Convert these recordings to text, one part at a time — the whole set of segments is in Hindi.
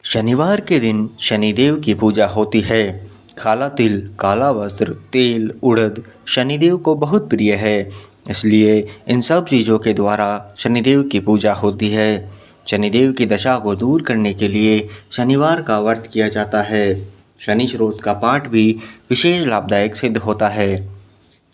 शनिवार के दिन शनिदेव की पूजा होती है। काला तिल, काला वस्त्र, तेल, उड़द शनिदेव को बहुत प्रिय है। इसलिए इन सब चीज़ों के द्वारा शनिदेव की पूजा होती है। शनिदेव की दशा को दूर करने के लिए शनिवार का व्रत किया जाता है। शनि स्रोत का पाठ भी विशेष लाभदायक सिद्ध होता है।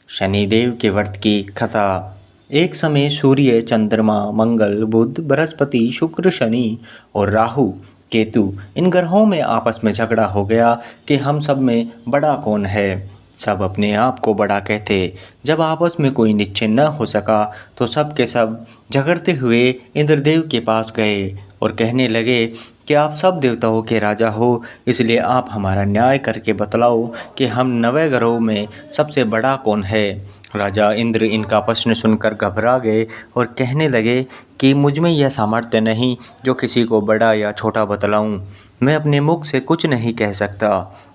शनिदेव के व्रत की कथा। एक समय सूर्य, चंद्रमा, मंगल, बुध, बृहस्पति, शुक्र, शनि और राहु, केतु इन ग्रहों में आपस में झगड़ा हो गया कि हम सब में बड़ा कौन है। सब अपने आप को बड़ा कहते। जब आपस में कोई निश्चय न हो सका तो सब के सब झगड़ते हुए इंद्रदेव के पास गए और कहने लगे कि आप सब देवताओं के राजा हो, इसलिए आप हमारा न्याय करके बतलाओ कि हम नवे ग्रहों में सबसे बड़ा कौन है। राजा इंद्र इनका प्रश्न सुनकर घबरा गए और कहने लगे कि मुझ में यह सामर्थ्य नहीं जो किसी को बड़ा या छोटा बतलाऊं। मैं अपने मुख से कुछ नहीं कह सकता।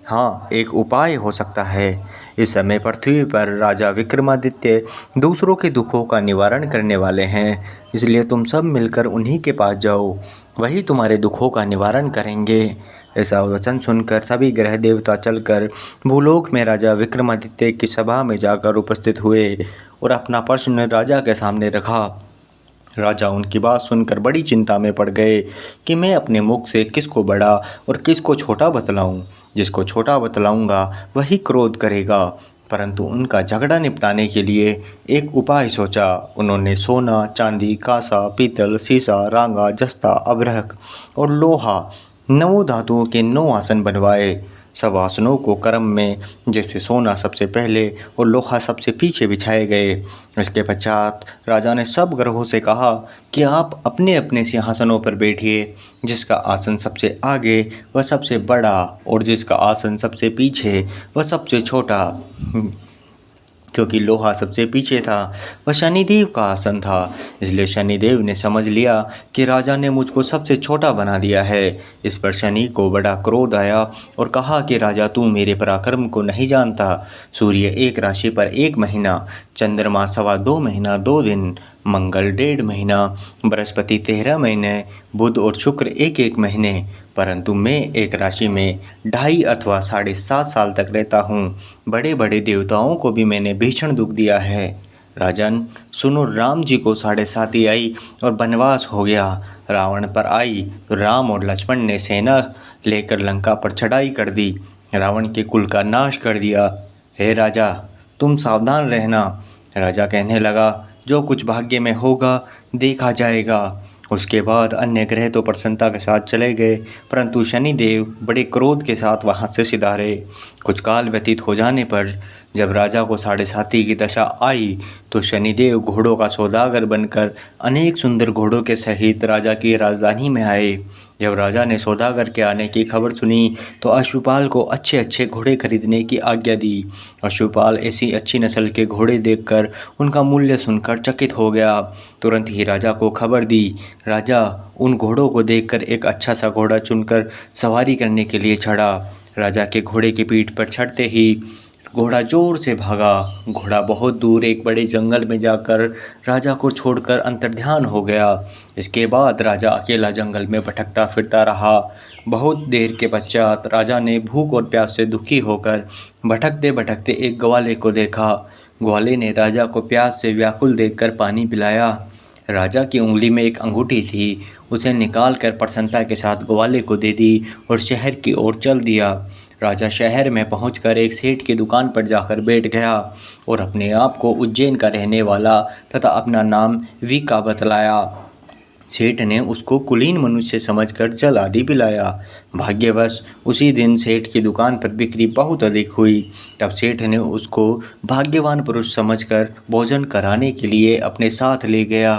हाँ, एक उपाय हो सकता है। इस समय पृथ्वी पर राजा विक्रमादित्य दूसरों के दुखों का निवारण करने वाले हैं, इसलिए तुम सब मिलकर उन्हीं के पास जाओ, वही तुम्हारे दुखों का निवारण करेंगे। ऐसा वचन सुनकर सभी ग्रह देवता चलकर भूलोक में राजा विक्रमादित्य की सभा में जाकर उपस्थित हुए और अपना प्रश्न राजा के सामने रखा। राजा उनकी बात सुनकर बड़ी चिंता में पड़ गए कि मैं अपने मुख से किसको बड़ा और किसको छोटा बतलाऊं। जिसको छोटा बतलाऊंगा वही क्रोध करेगा। परंतु उनका झगड़ा निपटाने के लिए एक उपाय सोचा। उन्होंने सोना, चांदी, कांसा, पीतल, सीसा, रांगा, जस्ता, अभ्रक और लोहा, 9 धातुओं के 9 आसन बनवाए। सब आसनों को क्रम में, जैसे सोना सबसे पहले और लोहा सबसे पीछे बिछाए गए। इसके पश्चात राजा ने सब ग्रहों से कहा कि आप अपने अपने सिंहासनों पर बैठिए। जिसका आसन सबसे आगे वह सबसे बड़ा और जिसका आसन सबसे पीछे वह सबसे छोटा। क्योंकि लोहा सबसे पीछे था, वह शनिदेव का आसन था, इसलिए शनिदेव ने समझ लिया कि राजा ने मुझको सबसे छोटा बना दिया है। इस पर शनि को बड़ा क्रोध आया और कहा कि राजा, तू मेरे पराक्रम को नहीं जानता। सूर्य एक राशि पर 1 महीना, चंद्रमा 2.25 महीना 2 दिन, मंगल 1.5 महीना, बृहस्पति 13 महीने, बुध और शुक्र 1-1 महीने, परंतु मैं एक राशि में 2.5 अथवा 7.5 साल तक रहता हूँ। बड़े बड़े देवताओं को भी मैंने भीषण दुख दिया है। राजन सुनो, राम जी को 7.5 आई और वनवास हो गया। रावण पर आई तो राम और लक्ष्मण ने सेना लेकर लंका पर चढ़ाई कर दी, रावण के कुल का नाश कर दिया। हे राजा, तुम सावधान रहना। राजा कहने लगा, जो कुछ भाग्य में होगा देखा जाएगा। उसके बाद अन्य ग्रह तो प्रसन्नता के साथ चले गए, परंतु शनिदेव बड़े क्रोध के साथ वहाँ से सिधारे। कुछ काल व्यतीत हो जाने पर जब राजा को 7.5 की दशा आई तो शनिदेव घोड़ों का सौदागर बनकर अनेक सुंदर घोड़ों के सहित राजा की राजधानी में आए। जब राजा ने सौदागर के आने की खबर सुनी तो अश्वपाल को अच्छे अच्छे घोड़े खरीदने की आज्ञा दी। अश्वपाल ऐसी अच्छी नस्ल के घोड़े देखकर उनका मूल्य सुनकर चकित हो गया। तुरंत ही राजा को खबर दी। राजा उन घोड़ों को देखकर एक अच्छा सा घोड़ा चुनकर सवारी करने के लिए चढ़ा। राजा के घोड़े की पीठ पर चढ़ते ही घोड़ा जोर से भागा। घोड़ा बहुत दूर एक बड़े जंगल में जाकर राजा को छोड़कर अंतर्ध्यान हो गया। इसके बाद राजा अकेला जंगल में भटकता फिरता रहा। बहुत देर के पश्चात राजा ने भूख और प्यास से दुखी होकर भटकते भटकते एक ग्वाले को देखा। ग्वाले ने राजा को प्यास से व्याकुल देखकर पानी पिलाया। राजा की उंगली में एक अंगूठी थी, उसे निकालकर प्रसन्नता के साथ ग्वाले को दे दी और शहर की ओर चल दिया। राजा शहर में पहुंचकर एक सेठ की दुकान पर जाकर बैठ गया और अपने आप को उज्जैन का रहने वाला तथा अपना नाम वीका बतलाया। सेठ ने उसको कुलीन मनुष्य समझकर जल आदि पिलाया। भाग्यवश उसी दिन सेठ की दुकान पर बिक्री बहुत अधिक हुई। तब सेठ ने उसको भाग्यवान पुरुष समझकर भोजन कराने के लिए अपने साथ ले गया।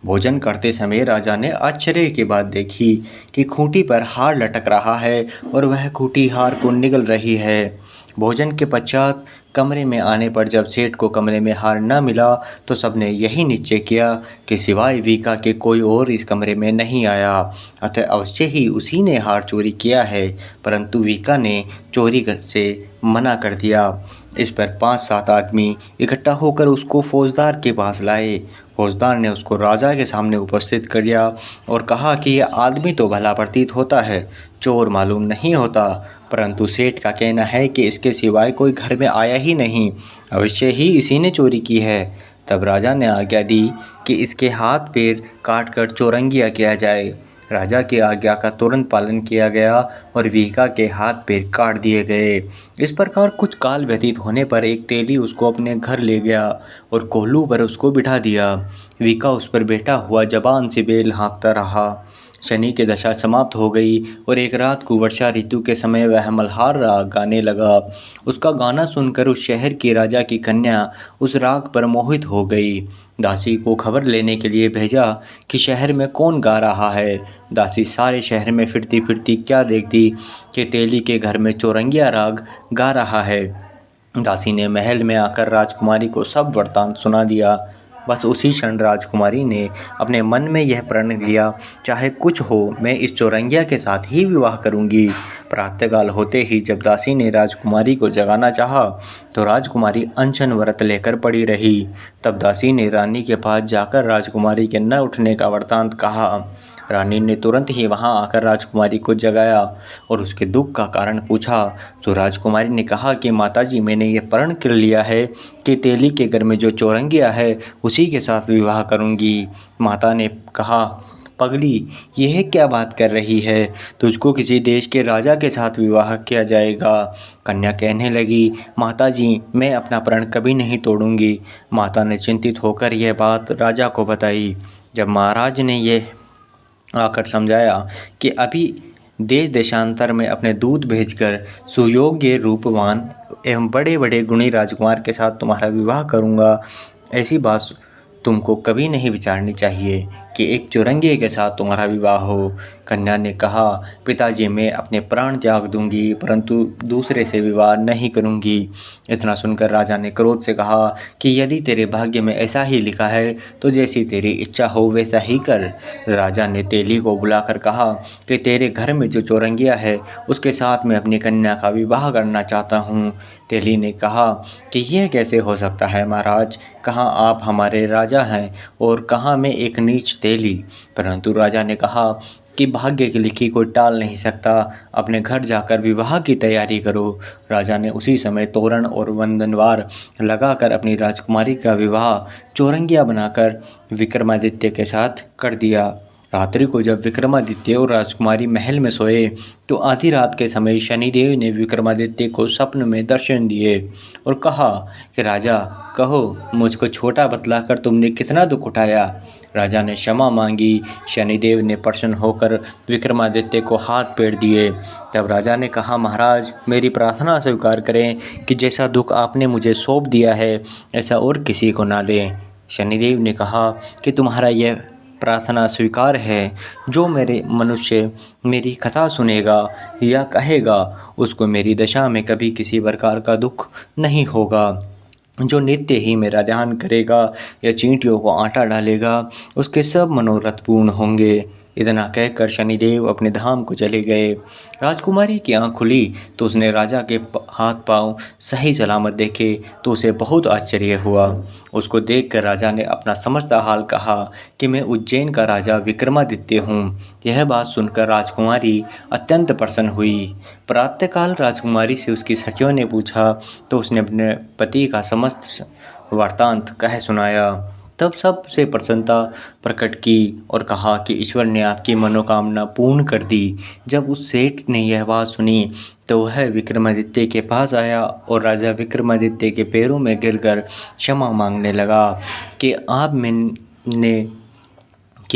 भोजन करते समय राजा ने आश्चर्य की बात देखी कि खूंटी पर हार लटक रहा है और वह खूंटी हार को निगल रही है। भोजन के पश्चात कमरे में आने पर जब सेठ को कमरे में हार न मिला तो सबने यही निश्चय किया कि सिवाय वीका के कोई और इस कमरे में नहीं आया, अतः अवश्य ही उसी ने हार चोरी किया है। परंतु वीका ने चोरी से मना कर दिया। इस पर 5-7 आदमी इकट्ठा होकर उसको फौजदार के पास लाए। फौजदार ने उसको राजा के सामने उपस्थित कर दिया और कहा कि यह आदमी तो भला प्रतीत होता है, चोर मालूम नहीं होता, परंतु सेठ का कहना है कि इसके सिवाय कोई घर में आया ही नहीं, अवश्य ही इसी ने चोरी की है। तब राजा ने आज्ञा दी कि इसके हाथ पैर काट कर चौरंगिया किया जाए। राजा की आज्ञा का तुरंत पालन किया गया और वीका के हाथ पैर काट दिए गए। इस प्रकार कुछ काल व्यतीत होने पर एक तेली उसको अपने घर ले गया और कोल्हू पर उसको बिठा दिया। वीका उस पर बैठा हुआ जबान से बेल हाँकता रहा। शनि की दशा समाप्त हो गई और एक रात को वर्षा ऋतु के समय वह मल्हार राग गाने लगा। उसका गाना सुनकर उस शहर की राजा की कन्या उस राग पर मोहित हो गई। दासी को खबर लेने के लिए भेजा कि शहर में कौन गा रहा है। दासी सारे शहर में फिरती फिरती क्या देखती कि तेली के घर में चौरंगिया राग गा रहा है। दासी ने महल में आकर राजकुमारी को सब वृत्तांत सुना दिया। बस उसी क्षण राजकुमारी ने अपने मन में यह प्रण लिया, चाहे कुछ हो मैं इस चौरंगिया के साथ ही विवाह करूंगी। प्रातःकाल होते ही जब दासी ने राजकुमारी को जगाना चाहा तो राजकुमारी अनशन व्रत लेकर पड़ी रही। तब दासी ने रानी के पास जाकर राजकुमारी के न उठने का वृत्तांत कहा। रानी ने तुरंत ही वहां आकर राजकुमारी को जगाया और उसके दुख का कारण पूछा तो राजकुमारी ने कहा कि माताजी, मैंने ये प्रण कर लिया है कि तेली के घर में जो चौरंगिया है उसी के साथ विवाह करूंगी। माता ने कहा, पगली, यह क्या बात कर रही है? तुझको किसी देश के राजा के साथ विवाह किया जाएगा। कन्या कहने लगी, माताजी, मैं अपना प्रण कभी नहीं तोड़ूंगी। माता ने चिंतित होकर यह बात राजा को बताई। जब महाराज ने यह आकर समझाया कि अभी देश देशांतर में अपने दूत भेजकर सुयोग्य, रूपवान एवं बड़े बड़े गुणी राजकुमार के साथ तुम्हारा विवाह करूंगा, ऐसी बात तुमको कभी नहीं विचारनी चाहिए कि एक चौरंगिये के साथ तुम्हारा विवाह हो। कन्या ने कहा, पिताजी, मैं अपने प्राण त्याग दूंगी परंतु दूसरे से विवाह नहीं करूंगी। इतना सुनकर राजा ने क्रोध से कहा कि यदि तेरे भाग्य में ऐसा ही लिखा है तो जैसी तेरी इच्छा हो वैसा ही कर। राजा ने तेली को बुलाकर कहा कि तेरे घर में जो चौरंगिया है उसके साथ मैं अपनी कन्या का विवाह करना चाहता हूँ। तेली ने कहा कि यह कैसे हो सकता है महाराज, कहाँ आप हमारे राजा हैं और कहाँ मैं एक नीच तेली। परंतु राजा ने कहा कि भाग्य की लिखी कोई टाल नहीं सकता, अपने घर जाकर विवाह की तैयारी करो। राजा ने उसी समय तोरण और वंदनवार लगाकर अपनी राजकुमारी का विवाह चौरंगिया बनाकर विक्रमादित्य के साथ कर दिया। रात्रि को जब विक्रमादित्य और राजकुमारी महल में सोए तो आधी रात के समय शनिदेव ने विक्रमादित्य को स्वप्न में दर्शन दिए और कहा कि राजा, कहो, मुझको छोटा बतलाकर तुमने कितना दुख उठाया। राजा ने क्षमा मांगी। शनिदेव ने प्रसन्न होकर विक्रमादित्य को हाथ पेर दिए। तब राजा ने कहा, महाराज, मेरी प्रार्थना स्वीकार करें कि जैसा दुख आपने मुझे सौंप दिया है ऐसा और किसी को ना दें। शनिदेव ने कहा कि तुम्हारा यह प्रार्थना स्वीकार है। जो मेरे मनुष्य मेरी कथा सुनेगा या कहेगा उसको मेरी दशा में कभी किसी प्रकार का दुख नहीं होगा। जो नित्य ही मेरा ध्यान करेगा या चींटियों को आटा डालेगा उसके सब मनोरथ पूर्ण होंगे। इतना कहकर शनिदेव अपने धाम को चले गए। राजकुमारी की आंख खुली तो उसने राजा के हाथ पांव सही सलामत देखे तो उसे बहुत आश्चर्य हुआ। उसको देखकर राजा ने अपना समझता हाल कहा कि मैं उज्जैन का राजा विक्रमादित्य हूँ। यह बात सुनकर राजकुमारी अत्यंत प्रसन्न हुई। प्रातःकाल राजकुमारी से उसकी सखियों ने पूछा तो उसने अपने पति का समस्त वृत्तांत कह सुनाया। तब सबसे प्रसन्नता प्रकट की और कहा कि ईश्वर ने आपकी मनोकामना पूर्ण कर दी। जब उस सेठ ने यह बात सुनी तो वह विक्रमादित्य के पास आया और राजा विक्रमादित्य के पैरों में गिरकर क्षमा मांगने लगा कि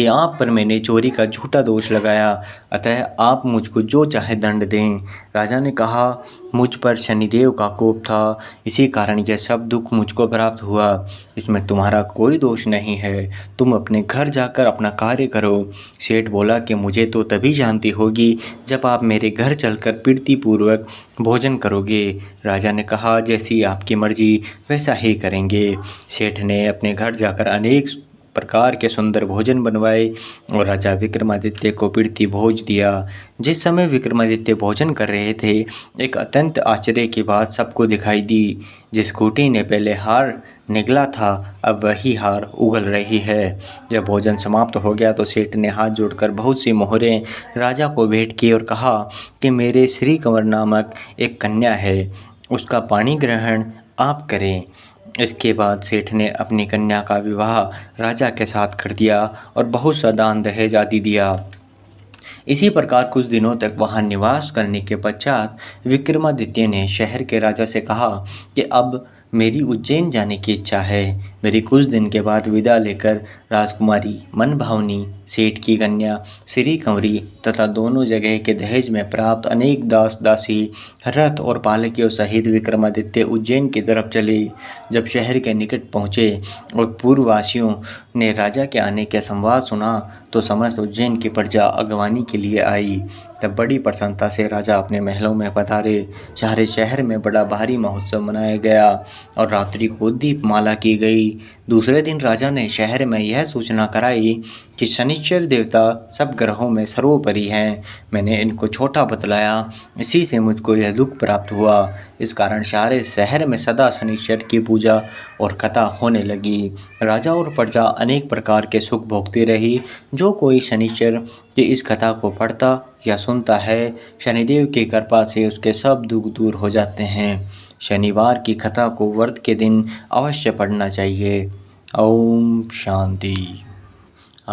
आप पर मैंने चोरी का झूठा दोष लगाया, अतः आप मुझको जो चाहे दंड दें। राजा ने कहा, मुझ पर शनिदेव का कोप था, इसी कारण यह सब दुख मुझको प्राप्त हुआ। इसमें तुम्हारा कोई दोष नहीं है, तुम अपने घर जाकर अपना कार्य करो। सेठ बोला कि मुझे तो तभी शांति होगी जब आप मेरे घर चलकर प्रीतिपूर्वक भोजन करोगे। राजा ने कहा, जैसी आपकी मर्जी वैसा ही करेंगे। सेठ ने अपने घर जाकर अनेक प्रकार के सुंदर भोजन बनवाए और राजा विक्रमादित्य को प्रीति भोज दिया। जिस समय विक्रमादित्य भोजन कर रहे थे एक अत्यंत आश्चर्य की बात सबको दिखाई दी। जिस खूंटी ने पहले हार निगला था अब वही हार उगल रही है। जब भोजन समाप्त हो गया तो सेठ ने हाथ जोड़कर बहुत सी मोहरें राजा को भेंट की और कहा कि मेरे श्री कंवर नामक एक कन्या है, उसका पाणी ग्रहण आप करें। इसके बाद सेठ ने अपनी कन्या का विवाह राजा के साथ कर दिया और बहुत सा दान दहेज आदि दिया। इसी प्रकार कुछ दिनों तक वहां निवास करने के पश्चात विक्रमादित्य ने शहर के राजा से कहा कि अब मेरी उज्जैन जाने की इच्छा है। मेरी कुछ दिन के बाद विदा लेकर राजकुमारी मनभावनी, सेठ की कन्या श्री कंवरी तथा दोनों जगह के दहेज में प्राप्त अनेक दास दासी, रथ और पालकियों सहित विक्रमादित्य उज्जैन की तरफ चले। जब शहर के निकट पहुँचे और पूर्ववासियों ने राजा के आने के संवाद सुना तो समस्त उज्जैन की प्रजा अगवानी के लिए आई। तब बड़ी प्रसन्नता से राजा अपने महलों में पधारे। सारे शहर में बड़ा भारी महोत्सव मनाया गया और रात्रि को दीपमाला की गई। दूसरे दिन राजा ने शहर में यह सूचना कराई कि शनिश्चर देवता सब ग्रहों में सर्वोपरि हैं। मैंने इनको छोटा बतलाया, इसी से मुझको यह दुख प्राप्त हुआ। इस कारण सारे शहर में सदा शनिश्चर की पूजा और कथा होने लगी। राजा और प्रजा अनेक प्रकार के सुख भोगती रही। जो कोई शनिश्चर की इस कथा को पढ़ता या सुनता है, शनिदेव की कृपा से उसके सब दुख दूर हो जाते हैं। शनिवार की कथा को व्रत के दिन अवश्य पढ़ना चाहिए। ओम शांति।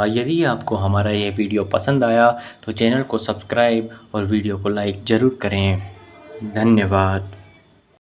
यदि आपको हमारा यह वीडियो पसंद आया तो चैनल को सब्सक्राइब और वीडियो को लाइक ज़रूर करें। धन्यवाद।